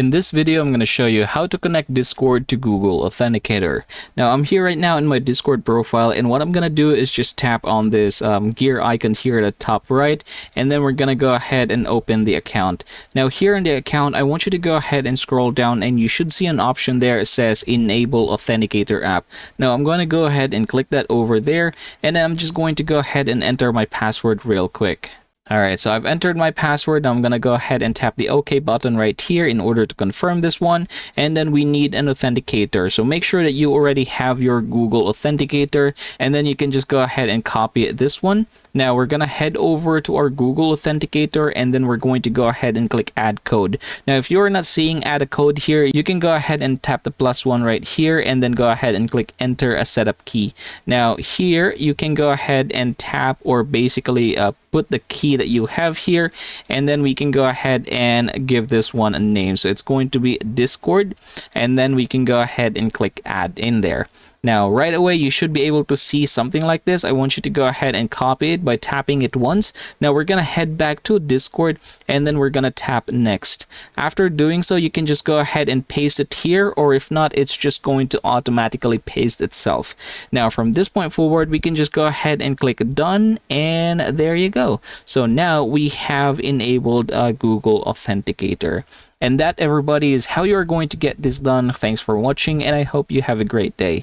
In this video, I'm going to show you how to connect Discord to Google Authenticator. Now, I'm here right now in my Discord profile, and what I'm going to do is just tap on this gear icon here at the top right, and then we're going to go ahead and open the account. Now, here in the account, I want you to go ahead and scroll down, and you should see an option there that says Enable Authenticator app. Now, I'm going to go ahead and click that over there, and then I'm just going to go ahead and enter my password real quick. Alright, so I've entered my password. I'm going to go ahead and tap the OK button right here in order to confirm this one. And then we need an authenticator. So make sure that you already have your Google Authenticator. And then you can just go ahead and copy this one. Now we're going to head over to our Google Authenticator, and then we're going to go ahead and click Add Code. Now if you're not seeing Add a Code here, you can go ahead and tap the +1 right here, and then go ahead and click Enter a Setup Key. Now here you can go ahead and tap, or basically put the key that you have here, and then we can go ahead and give this one a name. So it's going to be Discord, and then we can go ahead and click Add in there. Now right away you should be able to see something like this. I want you to go ahead and copy it by tapping it once. Now we're gonna head back to Discord, and then we're gonna tap Next. After doing so, you can just go ahead and paste it here, or if not, it's just going to automatically paste itself. Now from this point forward, we can just go ahead and click Done, and there you go. So now we have enabled Google Authenticator. And that, everybody, is how you are going to get this done. Thanks for watching, and I hope you have a great day.